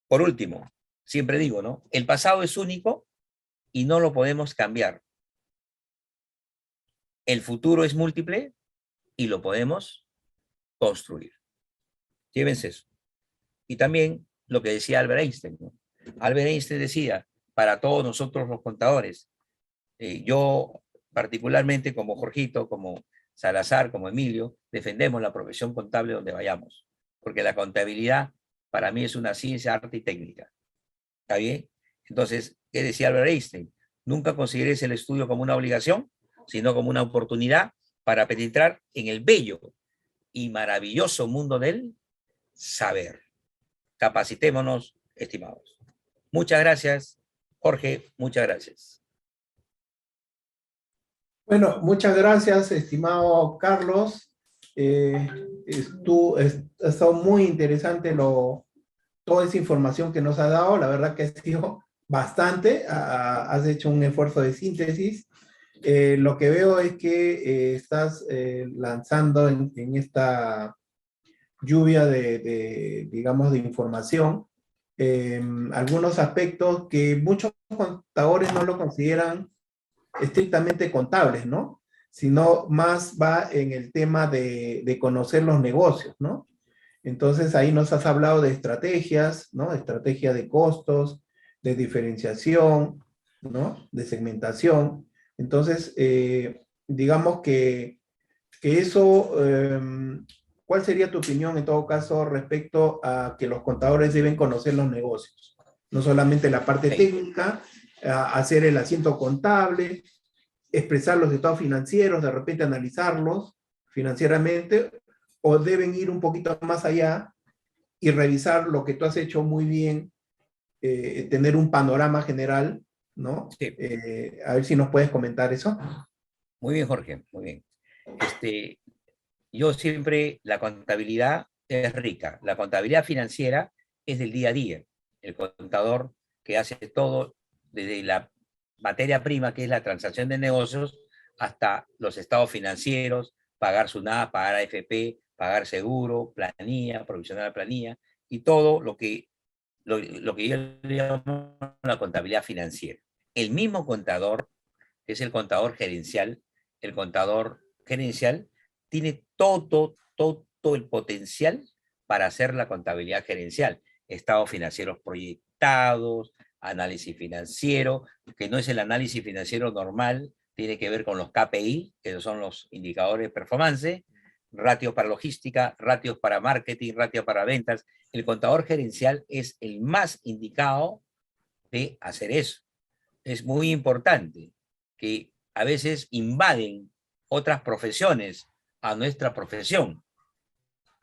Por último, siempre digo, ¿no? El pasado es único y no lo podemos cambiar. El futuro es múltiple y lo podemos construir. Llévense eso. Y también lo que decía Albert Einstein, ¿no? Albert Einstein decía, para todos nosotros los contadores, yo particularmente como Jorgito, como Salazar, como Emilio, defendemos la profesión contable donde vayamos, porque la contabilidad para mí es una ciencia, arte y técnica. ¿Está bien? Entonces, ¿qué decía Albert Einstein? Nunca consideres el estudio como una obligación, sino como una oportunidad para penetrar en el bello y maravilloso mundo del saber. Capacitémonos, estimados. Muchas gracias, Jorge, muchas gracias. Bueno, muchas gracias, estimado Carlos. Ha estado muy interesante toda esa información que nos ha dado. La verdad que ha sido bastante. Has hecho un esfuerzo de síntesis. Lo que veo es que estás lanzando en esta lluvia digamos, de información, algunos aspectos que muchos contadores no lo consideran estrictamente contables, ¿no? Sino más va en el tema de conocer los negocios, ¿no? Entonces ahí nos has hablado de estrategias, ¿no? Estrategia de costos, de diferenciación, ¿no? De segmentación. Entonces, digamos que eso, ¿cuál sería tu opinión en todo caso respecto a que los contadores deben conocer los negocios? No solamente la parte técnica, hacer el asiento contable, expresar los estados financieros, de repente analizarlos financieramente, o deben ir un poquito más allá y revisar lo que tú has hecho muy bien tener un panorama general, ¿no? Sí. A ver si nos puedes comentar eso. Muy bien, Jorge, muy bien. Yo siempre, la contabilidad es rica. La contabilidad financiera es del día a día. El contador que hace todo, desde la materia prima, que es la transacción de negocios, hasta los estados financieros, pagar SUNAT, pagar AFP, pagar seguro, planilla, provisionar la planilla, y todo lo que yo le llamo la contabilidad financiera. El mismo contador, que es el contador gerencial tiene todo el potencial para hacer la contabilidad gerencial. Estados financieros proyectados, análisis financiero, que no es el análisis financiero normal, tiene que ver con los KPI, que son los indicadores de performance, ratios para logística, ratios para marketing, ratios para ventas. El contador gerencial es el más indicado de hacer eso. Es muy importante que a veces invaden otras profesiones a nuestra profesión.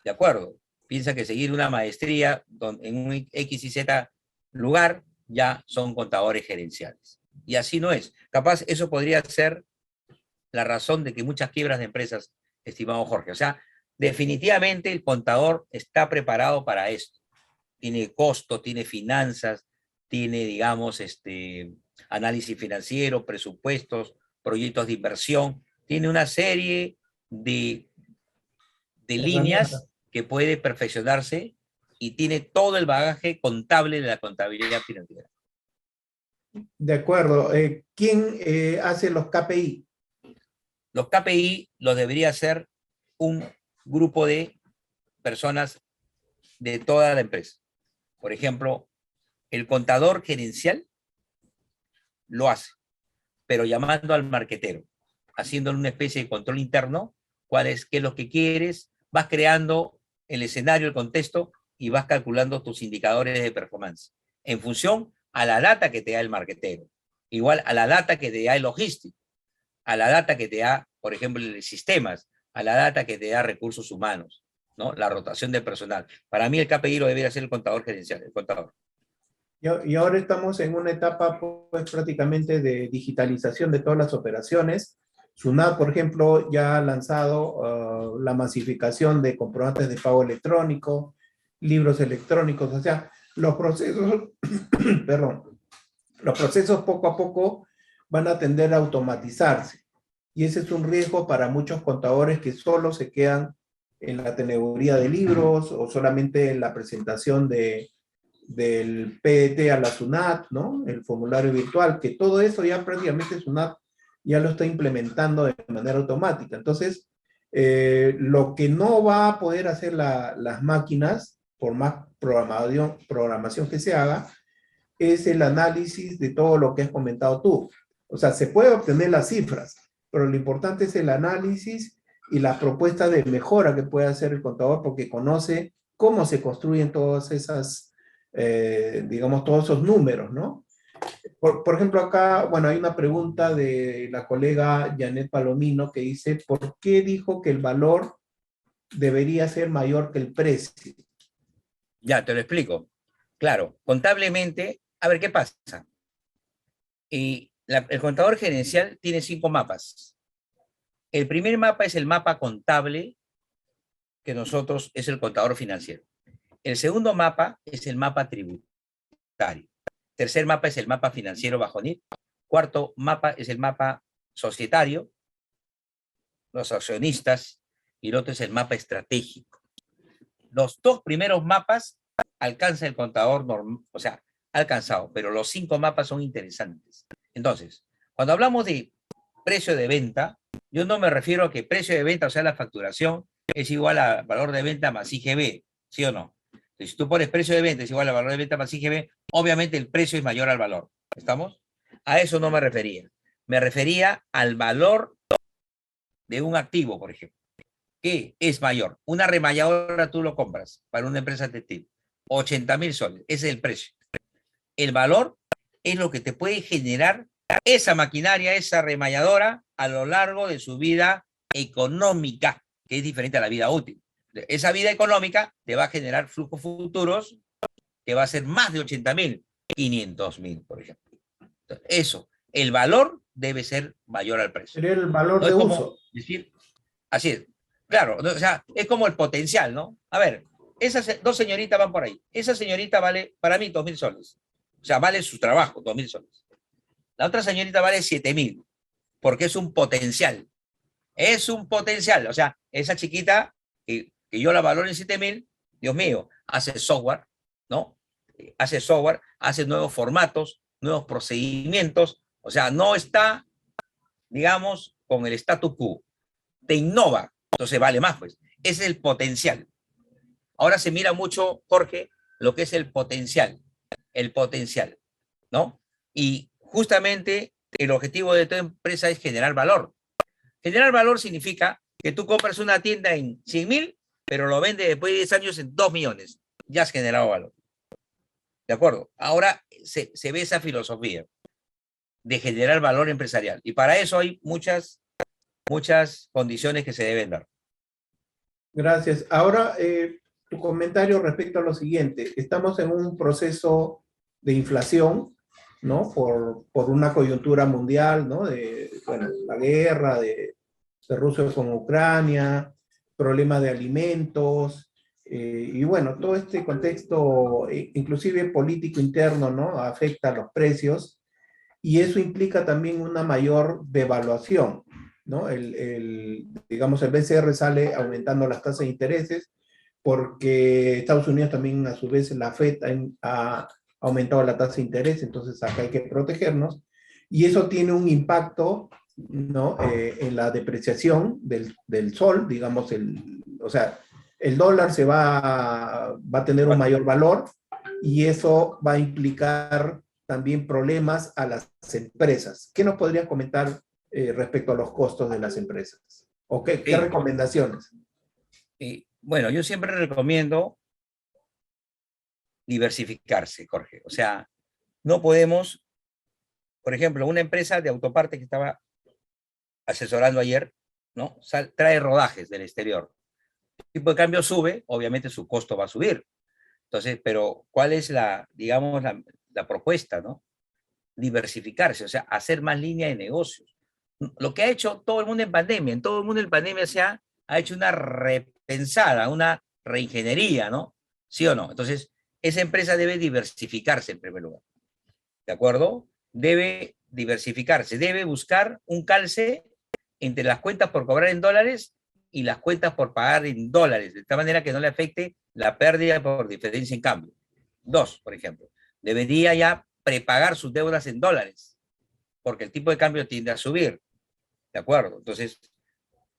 ¿De acuerdo? Piensa que seguir una maestría en un X y Z lugar ya son contadores gerenciales. Y así no es. Capaz eso podría ser la razón de que muchas quiebras de empresas, estimado Jorge. O sea, definitivamente el contador está preparado para esto. Tiene costo, tiene finanzas, tiene, digamos, análisis financiero, presupuestos, proyectos de inversión, tiene una serie de líneas que puede perfeccionarse y tiene todo el bagaje contable de la contabilidad financiera. De acuerdo. ¿Quién hace los KPI? Los KPI los debería hacer un grupo de personas de toda la empresa. Por ejemplo, el contador gerencial lo hace, pero llamando al marquetero, haciéndole una especie de control interno, qué es lo que quieres, vas creando el escenario, el contexto, y vas calculando tus indicadores de performance en función a la data que te da el marquetero, igual a la data que te da el logístico, a la data que te da, por ejemplo, el sistemas, a la data que te da recursos humanos, ¿no? La rotación de personal. Para mí el KPI lo debería ser el contador gerencial, el contador. Y ahora estamos en una etapa pues, prácticamente de digitalización de todas las operaciones. SUNAT, por ejemplo, ya ha lanzado la masificación de comprobantes de pago electrónico, libros electrónicos, o sea, los procesos, perdón, los procesos poco a poco van a tender a automatizarse. Y ese es un riesgo para muchos contadores que solo se quedan en la teneduría de libros o solamente en la presentación del PDT a la SUNAT, ¿no? El formulario virtual, que todo eso ya prácticamente SUNAT ya lo está implementando de manera automática. Entonces, lo que no va a poder hacer las máquinas, por más programación que se haga, es el análisis de todo lo que has comentado tú. O sea, se puede obtener las cifras, pero lo importante es el análisis y la propuesta de mejora que puede hacer el contador porque conoce cómo se construyen todas esas, digamos, todos esos números, ¿no? Por ejemplo, acá, bueno, hay una pregunta de la colega Janet Palomino que dice, ¿por qué dijo que el valor debería ser mayor que el precio? Ya, te lo explico. Claro, contablemente, a ver qué pasa. El contador gerencial tiene 5 mapas. El primer mapa es el mapa contable, que nosotros es el contador financiero. El segundo mapa es el mapa tributario. Tercer mapa es el mapa financiero bajo NIF. Cuarto mapa es el mapa societario, los accionistas, y el otro es el mapa estratégico. Los 2 primeros mapas alcanza el contador normal, o sea, ha alcanzado, pero los 5 mapas son interesantes. Entonces, cuando hablamos de precio de venta, yo no me refiero a que precio de venta, o sea, la facturación, es igual a valor de venta más IGB, ¿sí o no? Entonces, si tú pones precio de venta es igual a valor de venta más IGB, obviamente el precio es mayor al valor. ¿Estamos? A eso no me refería. Me refería al valor de un activo, por ejemplo. ¿Qué es mayor? Una remalladora tú lo compras para una empresa textil. 80.000 soles. Ese es el precio. El valor es lo que te puede generar esa maquinaria, esa remalladora a lo largo de su vida económica, que es diferente a la vida útil. Esa vida económica te va a generar flujos futuros que va a ser más de 80.000. 500.000, por ejemplo. Entonces, eso, el valor debe ser mayor al precio. Sería el valor No de es como uso. decir, así es. Claro, o sea, es como el potencial, ¿no? A ver, esas dos señoritas van por ahí. Esa señorita vale, para mí, 2.000 soles. O sea, vale su trabajo, 2.000 soles. La otra señorita vale 7.000, porque es un potencial. Es un potencial. O sea, esa chiquita, que yo la valoro en 7.000, Dios mío, hace software, ¿no? Hace software, hace nuevos formatos, nuevos procedimientos. O sea, no está, digamos, con el status quo. Te innova, entonces vale más, pues. Es el potencial. Ahora se mira mucho, Jorge, lo que es el potencial, ¿no? Y justamente el objetivo de tu empresa es generar valor. Generar valor significa que tú compras una tienda en 100.000, pero lo vendes después de 10 años en 2 millones. Ya has generado valor. ¿De acuerdo? Ahora se ve esa filosofía de generar valor empresarial. Y para eso hay muchas condiciones que se deben dar. Gracias. Ahora, tu comentario respecto a lo siguiente. Estamos en un proceso de inflación, ¿no? Por una coyuntura mundial, ¿no? Bueno, la guerra de Rusia con Ucrania, problema de alimentos, y bueno, todo este contexto, inclusive político interno, ¿no? Afecta a los precios y eso implica también una mayor devaluación, ¿no? Digamos, el BCR sale aumentando las tasas de intereses porque Estados Unidos también, a su vez, la FED ha aumentado la tasa de interés, entonces acá hay que protegernos, y eso tiene un impacto, ¿no? En la depreciación del sol, digamos, o sea, el dólar va a tener un mayor valor y eso va a implicar también problemas a las empresas. ¿Qué nos podrías comentar respecto a los costos de las empresas? ¿O qué recomendaciones? Bueno, yo siempre recomiendo diversificarse, Jorge. O sea, no podemos, por ejemplo, una empresa de autoparte que estaba asesorando ayer, ¿no? Trae rodajes del exterior. El tipo de cambio sube, obviamente su costo va a subir. Entonces, pero ¿cuál es digamos, la propuesta, ¿no? Diversificarse, o sea, hacer más línea de negocios. Lo que ha hecho todo el mundo en pandemia, en todo el mundo en pandemia ha hecho una repensada, una reingeniería, ¿no? ¿Sí o no? Entonces, esa empresa debe diversificarse en primer lugar, ¿de acuerdo? Debe diversificarse, debe buscar un calce entre las cuentas por cobrar en dólares y las cuentas por pagar en dólares, de tal manera que no le afecte la pérdida por diferencia en cambio. Dos, por ejemplo, debería ya prepagar sus deudas en dólares, porque el tipo de cambio tiende a subir, ¿de acuerdo? Entonces,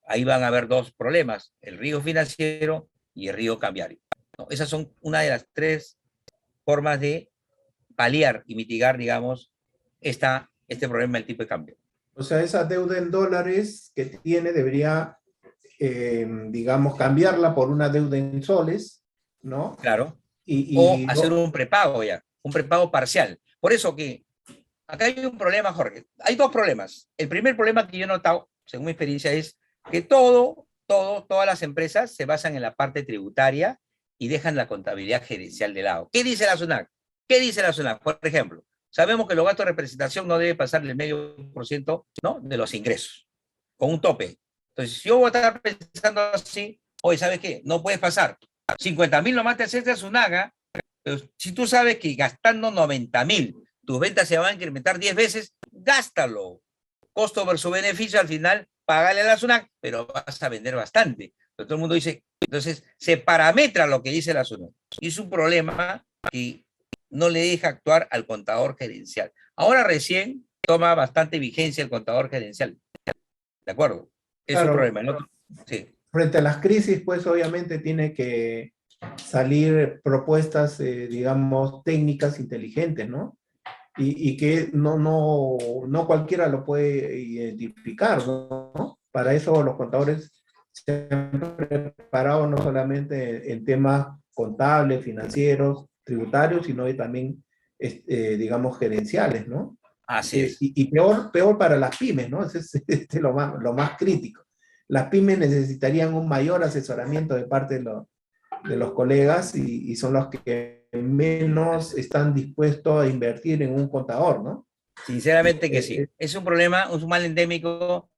ahí van a haber dos problemas, el riesgo financiero y el riesgo cambiario, ¿no? Esas son una de las tres formas de paliar y mitigar, digamos, este problema del tipo de cambio. O sea, esa deuda en dólares que tiene debería, digamos, cambiarla por una deuda en soles, ¿no? Claro. O hacer un prepago ya, un prepago parcial. Por eso que acá hay un problema, Jorge. Hay dos problemas. El primer problema que yo he notado, según mi experiencia, es que todas las empresas se basan en la parte tributaria y dejan la contabilidad gerencial de lado. ¿Qué dice la SUNAT? ¿Qué dice la SUNAT? Por ejemplo, sabemos que los gastos de representación no deben pasar del 0,5%, ¿no?, de los ingresos, con un tope. Entonces, si yo voy a estar pensando así, oye, ¿sabes qué? No puedes pasar 50.000 nomás te acepta SUNAGA, pero si tú sabes que gastando 90.000 tus ventas se van a incrementar 10 veces, gástalo. Costo versus beneficio, al final, págale a la SUNAT, pero vas a vender bastante. Pero todo el mundo dice, entonces se parametra lo que dice la SUNAT. Y es un problema que no le deja actuar al contador gerencial. Ahora recién toma bastante vigencia el contador gerencial. ¿De acuerdo? Es un problema, ¿no? Sí. Frente a las crisis, pues obviamente tiene que salir propuestas, digamos, técnicas inteligentes, ¿no? Y que no cualquiera lo puede identificar, ¿no? Para eso los contadores se han preparado no solamente en temas contables, financieros, tributarios, sino también, digamos, gerenciales, ¿no? Así es. Y peor para las pymes, ¿no? Ese es lo más crítico. Las pymes necesitarían un mayor asesoramiento de parte de los colegas y son los que menos están dispuestos a invertir en un contador, ¿no? Sinceramente que sí. Es un problema, un mal endémico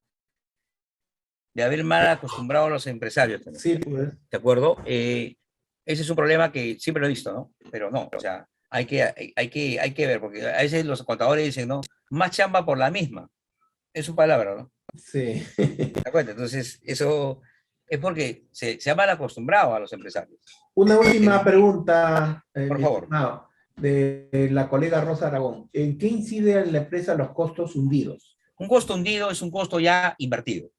de haber mal acostumbrado a los empresarios. Sí, pues. ¿De acuerdo? Ese es un problema que siempre lo he visto, ¿no? Pero no, o sea, hay que ver, porque a veces los contadores dicen, ¿no? Más chamba por la misma. Es su palabra, ¿no? Sí. ¿Te das cuenta? Entonces, eso es porque se ha mal acostumbrado a los empresarios. Una última pregunta, Por mi favor. estimado, de la colega Rosa Aragón. ¿En qué incide en la empresa los costos hundidos? Un costo hundido es un costo ya invertido,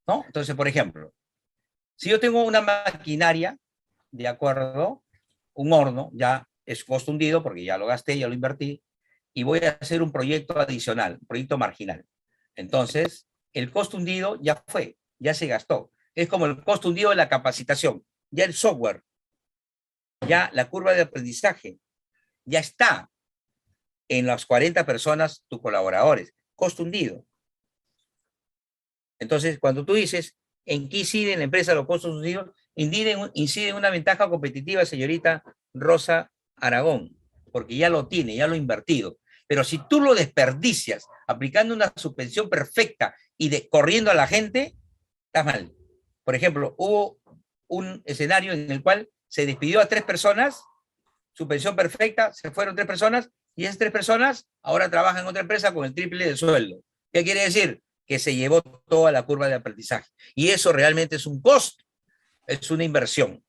¿no? Entonces, por ejemplo, si yo tengo una maquinaria, de acuerdo, un horno, ya es costo hundido porque ya lo gasté, ya lo invertí, y voy a hacer un proyecto adicional, un proyecto marginal. Entonces, el costo hundido ya fue, ya se gastó. Es como el costo hundido de la capacitación, ya el software, ya la curva de aprendizaje, ya está en las 40 personas, tus colaboradores, costo hundido. Entonces, cuando tú dices, ¿en qué incide en la empresa los costos hundidos? Incide en una ventaja competitiva, señorita Rosa Aragón, porque ya lo tiene, ya lo ha invertido. Pero si tú lo desperdicias aplicando una suspensión perfecta y corriendo a la gente, estás mal. Por ejemplo, hubo un escenario en el cual se despidió a 3 personas, suspensión perfecta, se fueron 3 personas y esas 3 personas ahora trabajan en otra empresa con el triple de sueldo. ¿Qué quiere decir? Que se llevó toda la curva de aprendizaje. Y eso realmente es un costo, es una inversión.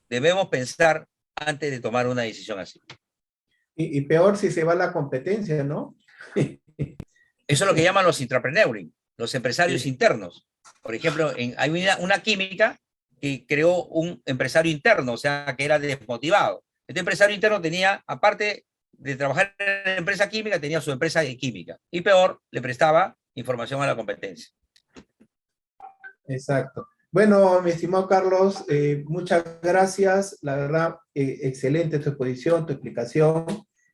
Debemos pensar antes de tomar una decisión así. Y peor si se va la competencia, ¿no? Eso es lo que llaman los intrapreneuring, los empresarios Sí. internos. Por ejemplo, hay una química que creó un empresario interno, o sea, que era desmotivado. Este empresario interno tenía, aparte de trabajar en la empresa química, tenía su empresa de química. Y peor, le prestaba información a la competencia. Exacto. Bueno, mi estimado Carlos, muchas gracias. La verdad, excelente tu exposición, tu explicación.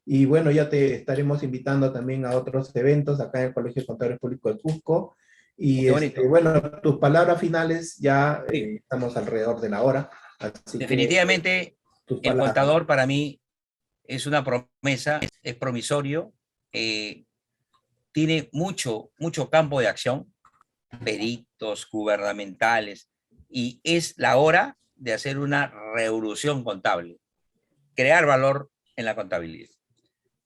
Y bueno, ya te estaremos invitando también a otros eventos acá en el Colegio de Contadores Públicos de Cusco. Y Qué bonito. bueno, tus palabras finales, ya Sí. estamos alrededor de la hora. Así Definitivamente, tus el palabras. contador para mí es una promesa, es promisorio, tiene mucho campo de acción, peritos gubernamentales, y es la hora de hacer una revolución contable, crear valor en la contabilidad.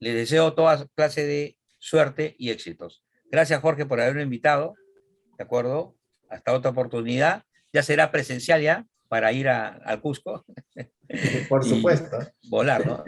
Les deseo toda clase de suerte y éxitos. Gracias, Jorge, por haberme invitado, ¿de acuerdo? Hasta otra oportunidad. Ya será presencial ya para ir al Cusco Por y supuesto. volar, ¿no?